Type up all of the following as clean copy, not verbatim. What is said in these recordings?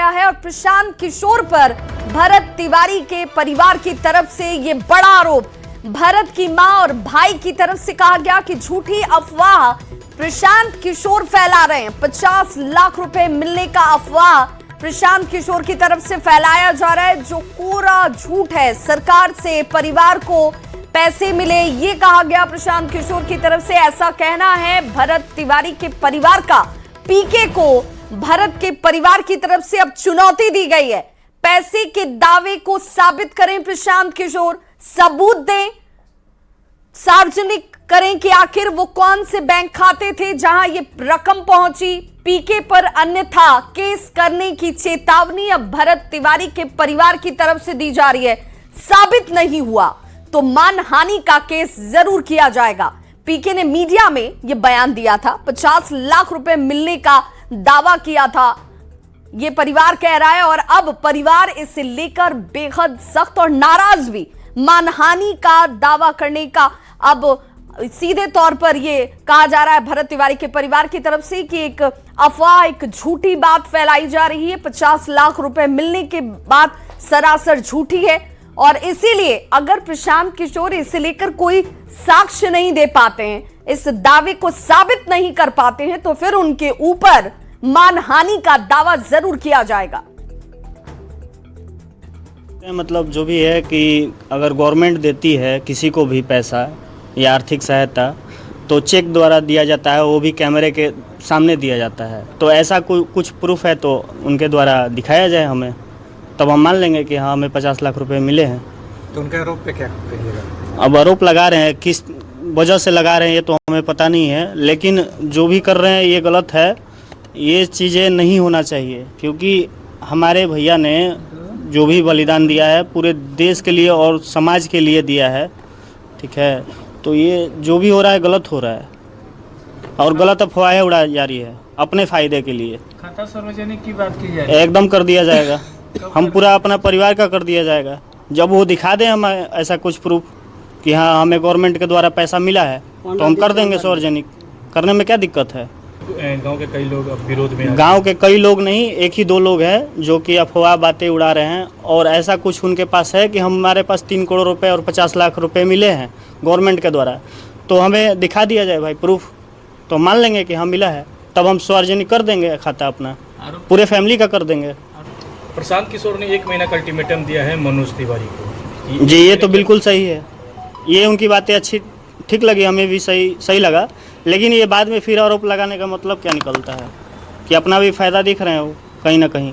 गया है और प्रशांत किशोर पर भरत तिवारी के परिवार की तरफ से ये बड़ा आरोप। भरत की मां और भाई की तरफ से कहा गया कि झूठी अफवाह प्रशांत किशोर फैला रहे हैं। 50 लाख रुपए मिलने का अफवाह प्रशांत किशोर की तरफ से फैलाया जा रहा है, जो पूरा झूठ है। सरकार से परिवार को पैसे मिले, ये कहा गया प्रशांत किशोर की तरफ से। ऐसा कहना है भरत तिवारी के परिवार का। पीके को भरत के परिवार की तरफ से अब चुनौती दी गई है। पैसे के दावे को साबित करें प्रशांत किशोर, सबूत दें, सार्वजनिक करें कि आखिर वो कौन से बैंक खाते थे जहां ये रकम पहुंची पीके पर, अन्यथा केस करने की चेतावनी अब भरत तिवारी के परिवार की तरफ से दी जा रही है। साबित नहीं हुआ तो मानहानि का केस जरूर किया जाएगा। पीके ने मीडिया में यह बयान दिया था, 50 लाख रुपए मिलने का दावा किया था, यह परिवार कह रहा है। और अब परिवार इसे लेकर बेहद सख्त और नाराज भी। मानहानि का दावा करने का अब सीधे तौर पर यह कहा जा रहा है भरत तिवारी के परिवार की तरफ से कि एक अफवाह, एक झूठी बात फैलाई जा रही है। 50 लाख रुपए मिलने के बाद सरासर झूठी है और इसीलिए अगर प्रशांत किशोर इसे लेकर कोई साक्ष्य नहीं दे पाते हैं, इस दावे को साबित नहीं कर पाते हैं, तो फिर उनके ऊपर मानहानि का दावा जरूर किया जाएगा। मतलब जो भी है कि अगर गवर्नमेंट देती है किसी को भी पैसा या आर्थिक सहायता तो चेक द्वारा दिया जाता है, वो भी कैमरे के सामने दिया जाता है। तो ऐसा कुछ प्रूफ है तो उनके द्वारा दिखाया जाए हमें, तब हम मान लेंगे कि हाँ हमें 50 लाख रुपए मिले हैं। तो उनके आरोप पे क्या कहिएगा? अब आरोप लगा रहे हैं, किस वजह से लगा रहे हैं ये तो हमें पता नहीं है, लेकिन जो भी कर रहे हैं ये गलत है। ये चीज़ें नहीं होना चाहिए क्योंकि हमारे भैया ने जो भी बलिदान दिया है पूरे देश के लिए और समाज के लिए दिया है, ठीक है। तो ये जो भी हो रहा है गलत हो रहा है और गलत अफवाहें उड़ाई जा रही है अपने फ़ायदे के लिए। खाता सार्वजनिक की बात की जाए एकदम कर दिया जाएगा, हम पूरा अपना परिवार का कर दिया जाएगा। जब वो दिखा दें हमें ऐसा कुछ प्रूफ कि हाँ हमें गवर्नमेंट के द्वारा पैसा मिला है तो हम कर देंगे सार्वजनिक। करने में क्या दिक्कत है? गांव के कई लोग अब विरोध में, गांव के कई लोग नहीं, एक ही 2 लोग हैं जो कि अफवाह बातें उड़ा रहे हैं। और ऐसा कुछ उनके पास है कि हमारे पास 3 करोड़ रुपए और 50 लाख रुपए मिले हैं गवर्नमेंट के द्वारा, तो हमें दिखा दिया जाए भाई प्रूफ, तो मान लेंगे कि हाँ मिला है, तब हम सार्वजनिक कर देंगे खाता अपना, पूरे फैमिली का कर देंगे। प्रशांत किशोर ने 1 महीना का अल्टीमेटम दिया है मनोज तिवारी को। जी ये तो बिल्कुल सही है, ये उनकी बातें अच्छी ठीक लगी, हमें भी सही लगा। लेकिन ये बाद में फिर आरोप लगाने का मतलब क्या निकलता है कि अपना भी फ़ायदा दिख रहे हैं वो कहीं ना कहीं।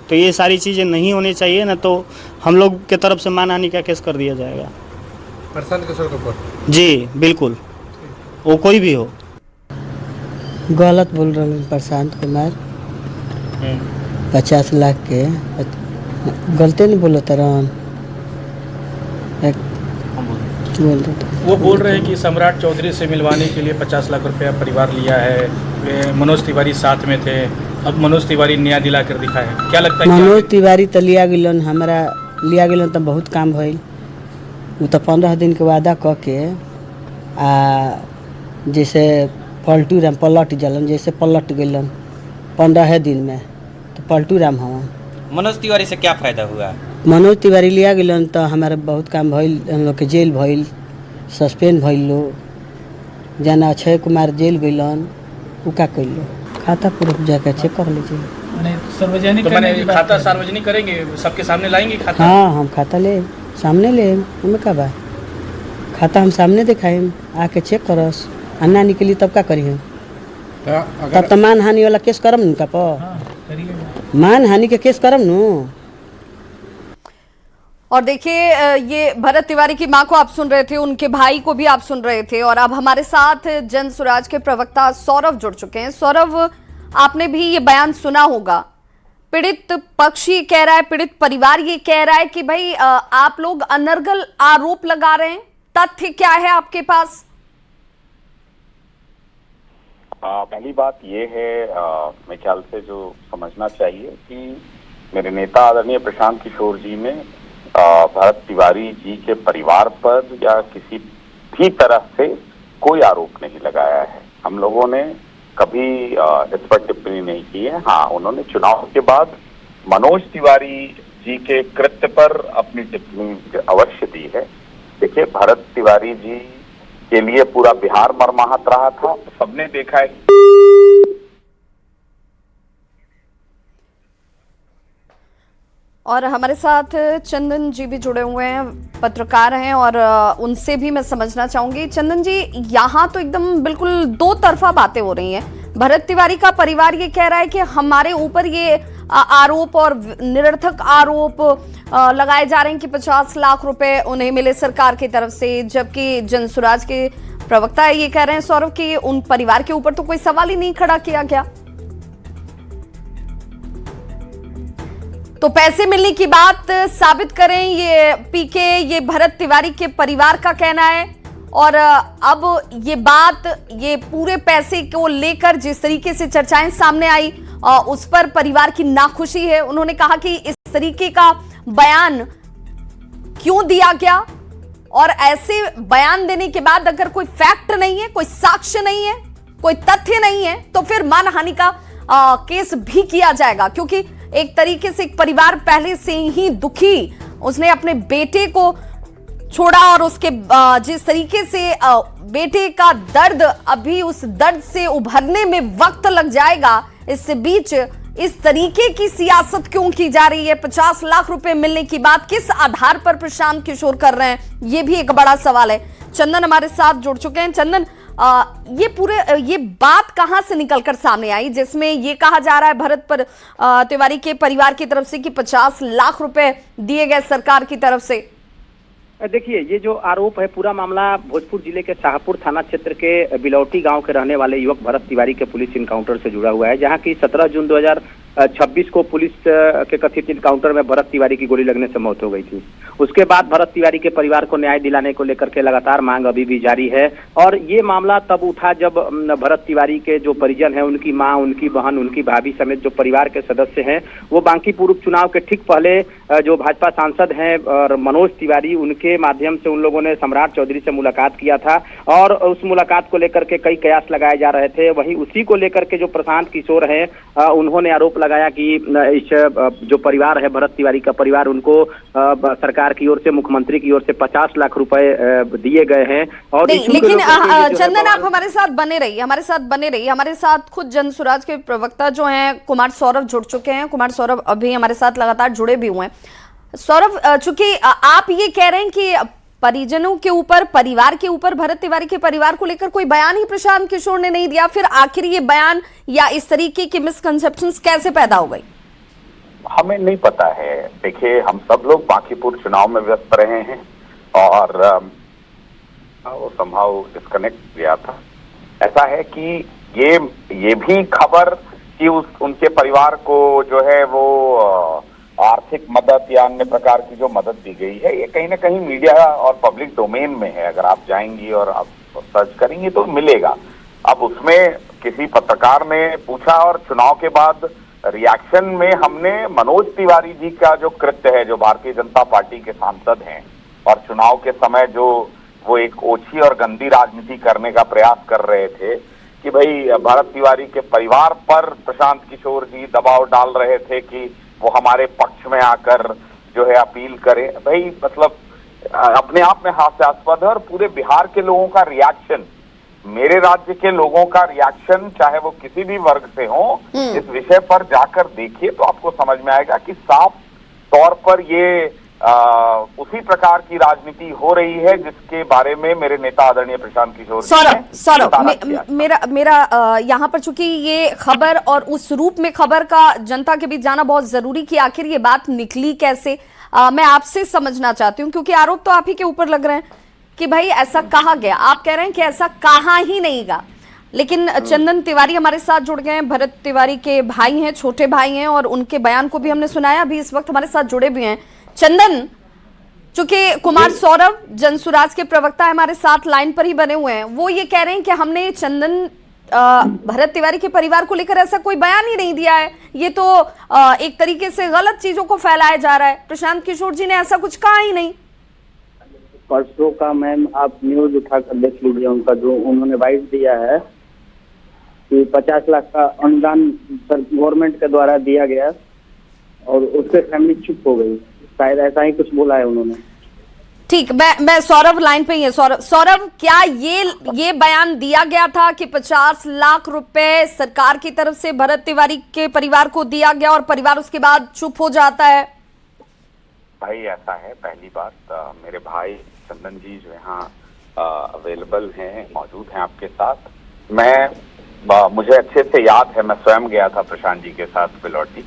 तो ये सारी चीज़ें नहीं होनी चाहिए ना, तो हम लोग के तरफ से मानहानि का केस कर दिया जाएगा प्रशांत किशोर के ऊपर। जी बिल्कुल, वो कोई भी हो। गलत बोल रहे हैं प्रशांत कुमार, 50 लाख के गलती नहीं बोलो तरह वो बोल रहे हैं कि सम्राट चौधरी से मिलवाने के लिए 50 लाख रुपया परिवार लिया है। मनोज तिवारी साथ में थे, अब मनोज तिवारी न्याय दिला कर दिखाए। क्या लगता है? मनोज तिवारी तो लिया गिलन, हमारा लिया गिलन तो बहुत काम भइल। वो तो 15 दिन के वादा कह के जैसे पलटू राम पलट जलन, जैसे पलट गलन 15 दिन में, तो पलटू राम हवन। मनोज तिवारी से क्या फायदा हुआ? मनोज तिवारी लिया गिलन तो हमारा बहुत काम भइल, हम लोग के जेल भइल, सस्पेंड भइल लो, जाना अक्षय कुमार जेल गइलन, उ का कइलो खाता प्रूफ जाके चेक कर लीजिए। मैंने सार्वजनिक, तो मैंने खाता सार्वजनिक करेंगे, सबके सामने लाएंगे खाता? हाँ हम खाता ले सामने ले, हमें का बा, खाता हम सामने दिखाएं, आके चेक करस, अन्ना निकली तब का करिए, तब तो मानहानि वाला केस करम न का पर मानहानि के केस करम नु। और देखिए ये भरत तिवारी की मां को आप सुन रहे थे, उनके भाई को भी आप सुन रहे थे, और अब हमारे साथ जन स्वराज के प्रवक्ता सौरभ जुड़ चुके हैं। सौरभ, आपने भी ये बयान सुना होगा, पीड़ित पक्ष ये कह रहा है, पीड़ित परिवार ये कह रहा है कि भाई आप लोग अनर्गल आरोप लगा रहे हैं, तथ्य क्या है आपके पास? पहली बात ये है, मेरे ख्याल से जो समझना चाहिए कि मेरे नेता आदरणीय प्रशांत किशोर जी ने भरत तिवारी जी के परिवार पर या किसी भी तरह से कोई आरोप नहीं लगाया है। हम लोगों ने कभी इस पर टिप्पणी नहीं की है। हाँ, उन्होंने चुनाव के बाद मनोज तिवारी जी के कृत्य पर अपनी टिप्पणी अवश्य दी है। देखिए, भरत तिवारी जी के लिए पूरा बिहार मर्माहत रहा था, सबने देखा है। और हमारे साथ चंदन जी भी जुड़े हुए हैं, पत्रकार हैं, और उनसे भी मैं समझना चाहूंगी। चंदन जी, यहाँ तो एकदम बिल्कुल दो तरफा बातें हो रही हैं। भरत तिवारी का परिवार ये कह रहा है कि हमारे ऊपर ये आरोप और निरर्थक आरोप लगाए जा रहे हैं कि 50 लाख रुपए उन्हें मिले सरकार की तरफ से, जबकि जनसुराज के प्रवक्ता ये कह रहे हैं सौरभ कि उन परिवार के ऊपर तो कोई सवाल ही नहीं खड़ा किया गया। तो पैसे मिलने की बात साबित करें, ये पीके, ये भरत तिवारी के परिवार का कहना है। और अब ये बात, ये पूरे पैसे को लेकर जिस तरीके से चर्चाएं सामने आई, उस पर परिवार की नाखुशी है। उन्होंने कहा कि इस तरीके का बयान क्यों दिया गया, और ऐसे बयान देने के बाद अगर कोई फैक्ट नहीं है, कोई साक्ष्य नहीं है, कोई तथ्य नहीं है, तो फिर मानहानि का केस भी किया जाएगा। क्योंकि एक तरीके से एक परिवार पहले से ही दुखी, उसने अपने बेटे को छोड़ा, और उसके जिस तरीके से बेटे का दर्द, अभी उस दर्द से उभरने में वक्त लग जाएगा। इससे बीच इस तरीके की सियासत क्यों की जा रही है? 50 लाख रुपए मिलने की बात किस आधार पर प्रशांत किशोर कर रहे हैं, ये भी एक बड़ा सवाल है। चंदन हमारे साथ जुड़ चुके हैं। चंदन, ये बात कहां से निकलकर सामने आई जिसमें ये कहा जा रहा है भरत तिवारी के परिवार की तरफ से कि 50 लाख रुपए दिए गए सरकार की तरफ से? देखिए, ये जो आरोप है, पूरा मामला भोजपुर जिले के शाहपुर थाना क्षेत्र के बिलौटी गांव के रहने वाले युवक भरत तिवारी के पुलिस इनकाउंटर से जुड़ा हुआ है, जहां की 17 जून 2026 को पुलिस के कथित इनकाउंटर में भरत तिवारी की गोली लगने से मौत हो गई थी। उसके बाद भरत तिवारी के परिवार को न्याय दिलाने को लेकर के लगातार मांग अभी भी जारी है। और ये मामला तब उठा जब भरत तिवारी के जो परिजन हैं, उनकी मां, उनकी बहन, उनकी भाभी समेत जो परिवार के सदस्य हैं, वो बांकीपुर उपचुनाव के ठीक पहले जो भाजपा सांसद हैं और मनोज तिवारी, उनके माध्यम से उन लोगों ने सम्राट चौधरी से मुलाकात किया था, और उस मुलाकात को लेकर के कई कयास लगाए जा रहे थे। वहीं उसी को लेकर के जो प्रशांत किशोर हैं, उन्होंने आरोप लगाया कि इस जो परिवार है, भरत तिवारी का परिवार, उनको सरकार की ओर से, मुख्यमंत्री की ओर से 50 लाख रुपए दिए गए हैं। और लेकिन चंदन, आप हमारे साथ बने रहिए, हमारे साथ खुद जनसुराज के प्रवक्ता जो हैं कुमार सौरभ जुड़ चुके हैं। कुमार सौरभ अभी हमारे साथ लगातार जुड़े भी हुए हैं। सौरभ, चूंकि आप ये कह रहे हैं कि परिजनों के ऊपर, परिवार के ऊपर, भरत तिवारी के परिवार को लेकर कोई बयान ही प्रशांत किशोर ने नहीं दिया, फिर आखिर ये बयान या इस तरीके की मिसकंसेप्शंस कैसे पैदा हो गई? हमें नहीं पता है। देखिए, हम सब लोग बांकीपुर चुनाव में व्यस्त रहे हैं और वो संभव डिस्कनेक्ट गया था। ऐसा है कि ये भी खबर कि उनके परिवार को जो है वो आर्थिक मदद या अन्य प्रकार की जो मदद दी गई है, ये कहीं ना कहीं मीडिया और पब्लिक डोमेन में है। अगर आप जाएंगी और आप सर्च करेंगी तो मिलेगा। अब उसमें किसी पत्रकार ने पूछा, और चुनाव के बाद रिएक्शन में हमने मनोज तिवारी जी का जो कृत्य है, जो भारतीय जनता पार्टी के सांसद हैं और चुनाव के समय जो वो एक ओछी और गंदी राजनीति करने का प्रयास कर रहे थे कि भाई भरत तिवारी के परिवार पर प्रशांत किशोर जी दबाव डाल रहे थे कि वो हमारे पक्ष में आकर जो है अपील करें। भाई मतलब अपने आप में हास्यास्पद है। और पूरे बिहार के लोगों का रिएक्शन, मेरे राज्य के लोगों का रिएक्शन, चाहे वो किसी भी वर्ग से हो, इस विषय पर जाकर देखिए तो आपको समझ में आएगा कि साफ तौर पर ये उसी प्रकार की राजनीति हो रही है जिसके बारे में मेरे नेता आदरणीय प्रशांत किशोर। सौरभ, मेरा यहाँ पर चूंकि ये खबर और उस रूप में खबर का जनता के बीच जाना बहुत जरूरी कि आखिर ये बात निकली कैसे, मैं आपसे समझना चाहती हूँ, क्योंकि आरोप तो आप ही के ऊपर लग रहे हैं कि भाई ऐसा कहा गया। आप कह रहे हैं कि ऐसा कहा ही नहीं गा, लेकिन चंदन तिवारी हमारे साथ जुड़ गए हैं, भरत तिवारी के भाई हैं, छोटे भाई हैं, और उनके बयान को भी हमने सुनाया। अभी इस वक्त हमारे साथ जुड़े भी हैं चंदन, चूंकि कुमार सौरभ जनसुराज के प्रवक्ता हमारे साथ लाइन पर ही बने हुए हैं, वो ये कह रहे हैं कि हमने चंदन भरत तिवारी के परिवार को लेकर ऐसा कोई बयान ही नहीं दिया है, ये तो एक तरीके से गलत चीजों को फैलाया जा रहा है, प्रशांत किशोर जी ने ऐसा कुछ कहा ही नहीं। परसों का मैम आप न्यूज उठाकर देख लीजिए, उनका जो उन्होंने वाइस दिया है कि 50 लाख का अनुदान गवर्नमेंट के द्वारा दिया गया, और उससे फैमिली चुप हो गई। शायद ऐसा ही कुछ बोला है उन्होंने। ठीक, मैं सौरभ लाइन पे ही है। सौरभ, क्या ये बयान दिया गया था कि 50 लाख रुपए सरकार की तरफ से भरत तिवारी के परिवार को दिया गया और परिवार उसके बाद चुप हो जाता है? भाई ऐसा है, पहली बात मेरे भाई चंदन जी जो यहाँ अवेलेबल हैं, मौजूद हैं आपके साथ। मुझे अच्छे से याद है, मैं स्वयं गया था प्रशांत जी के साथ बिलौटी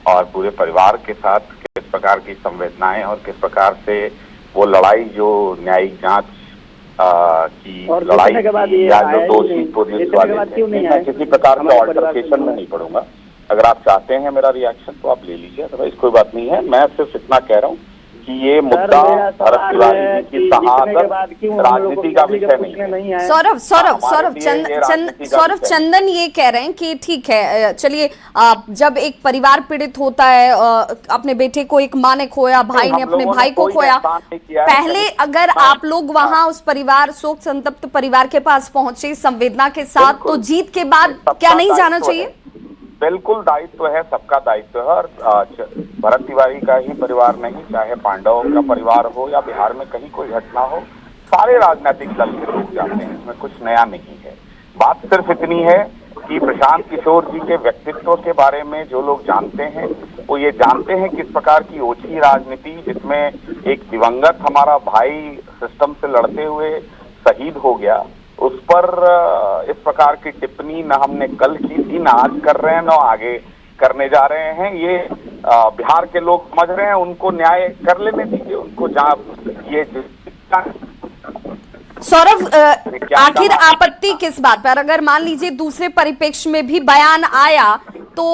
और पूरे परिवार के साथ किस प्रकार की संवेदनाएं और किस प्रकार से वो लड़ाई जो न्यायिक जांच की लड़ाई या जो दोषी पुलिस वाले थे, मैं किसी प्रकार के ऑल्टरकेशन में नहीं पड़ूंगा। अगर आप चाहते हैं मेरा रिएक्शन तो आप ले लीजिए, अदरवाइज कोई बात नहीं है। मैं सिर्फ इतना कह रहा हूँ कि ये मुद्दा भरत तिवारी की शहादत राजनीति का विषय नहीं है। सौरभ, चंदन ये कह रहे हैं कि ठीक है, चलिए, जब एक परिवार पीड़ित होता है, अपने बेटे को एक माँ ने खोया, भाई ने अपने भाई को खोया, पहले अगर आप लोग वहां उस परिवार, शोक संतप्त परिवार के पास पहुंचे संवेदना के साथ, तो जीत के बाद क्या नहीं जाना चाहिए? बिल्कुल दायित्व है, सबका दायित्व है। और भरत तिवारी का ही परिवार नहीं, चाहे पांडवों का परिवार हो या बिहार में कहीं कोई घटना हो, सारे राजनीतिक दल के लोग जाते हैं, इसमें कुछ नया नहीं है। बात सिर्फ इतनी है कि प्रशांत किशोर जी के व्यक्तित्व के बारे में जो लोग जानते हैं वो ये जानते हैं किस प्रकार की ओछी राजनीति, जिसमें एक दिवंगत हमारा भाई सिस्टम से लड़ते हुए शहीद हो गया, उस पर इस प्रकार की टिप्पणी न हमने कल की थी, न आज कर रहे हैं, न आगे करने जा रहे हैं। ये बिहार के लोग समझ रहे हैं, उनको न्याय कर लेने दीजिए, उनको जहाँ ये सौरभ, आखिर आपत्ति किस बात पर? अगर मान लीजिए दूसरे परिप्रेक्ष्य में भी बयान आया तो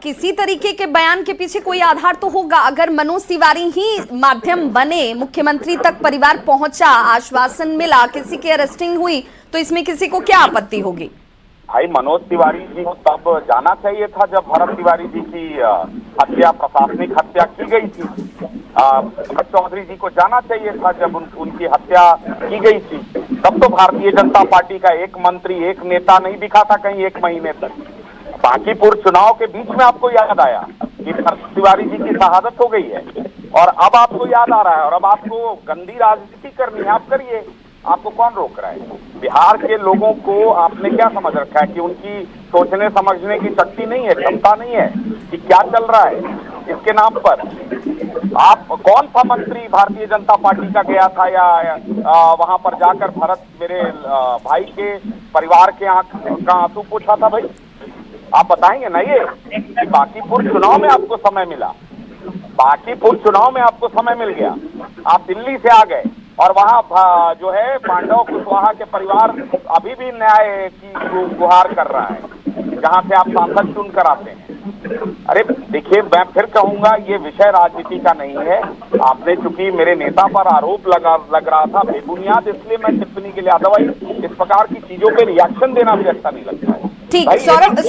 किसी तरीके के बयान के पीछे कोई आधार तो होगा। अगर मनोज तिवारी ही माध्यम बने, मुख्यमंत्री तक परिवार पहुंचा, आश्वासन मिला, किसी की अरेस्टिंग हुई, तो इसमें किसी को क्या आपत्ति होगी? भाई मनोज तिवारी जी को तब जाना चाहिए था जब भरत तिवारी जी की हत्या, प्रशासनिक हत्या की गई थी। भरत चौधरी जी को जाना चाहिए था जब उनकी हत्या की गई थी। तब तो भारतीय जनता पार्टी का एक मंत्री, एक नेता नहीं दिखा था कहीं 1 महीने तक। बांकीपुर चुनाव के बीच में आपको याद आया कि भरत तिवारी जी की शहादत हो गई है और अब आपको याद आ रहा है और अब आपको गंदी राजनीति करनी है, आप करिए, आपको कौन रोक रहा है? बिहार के लोगों को आपने क्या समझ रखा है कि उनकी सोचने समझने की शक्ति नहीं है, क्षमता नहीं है कि क्या चल रहा है इसके नाम पर? आप कौन सा मंत्री भारतीय जनता पार्टी का गया था या वहां पर जाकर भरत मेरे भाई के परिवार के का आंसू पूछा था? भाई आप बताएंगे ना ये कि बांकीपुर चुनाव में आपको समय मिला, बांकीपुर चुनाव में आपको समय मिल गया, आप दिल्ली से आ गए और वहाँ जो है पांडव कुशवाहा के परिवार अभी भी न्याय की गुहार कर रहा है, जहाँ से आप सांसद चुन कर आते हैं। अरे देखिए, मैं फिर कहूंगा ये विषय राजनीति का नहीं है। आपने चूंकि मेरे नेता पर आरोप लग रहा था बेबुनियाद, इसलिए मैं टिप्पणी के लिए, अदरवाइज इस प्रकार की चीजों पे रिएक्शन देना भी अच्छा नहीं लगता है। ठीक, सौरभ,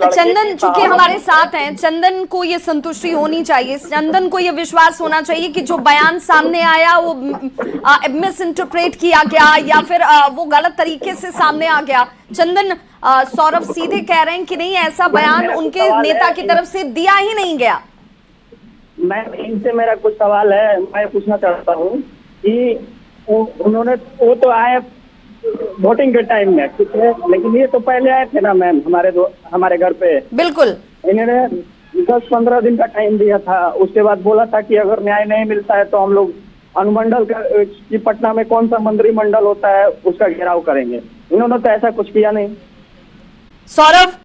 चंदन चूंकि हमारे साथ हैं, चंदन को ये संतुष्टि होनी चाहिए, चंदन को ये विश्वास होना चाहिए कि जो बयान सामने आया वो मिस इंटरप्रेट किया गया या फिर वो गलत तरीके से सामने आ गया। चंदन, सौरभ सीधे कह रहे हैं कि नहीं, ऐसा बयान उनके नेता की तरफ से दिया ही नहीं गया। मैं इनसे मेरा कुछ सवाल है, मैं पूछना चाहता हूँ कि उन्होंने, वो तो आए वोटिंग के टाइम में, ठीक है, लेकिन ये तो पहले आए थे ना मैम हमारे घर पे। बिल्कुल, इन्होंने 10-15 दिन का टाइम दिया था, उसके बाद बोला था कि अगर न्याय नहीं मिलता है तो हम लोग अनुमंडल की पटना में कौन सा मंत्रिमंडल होता है उसका घेराव करेंगे। इन्होंने तो ऐसा कुछ किया नहीं। सौरभ,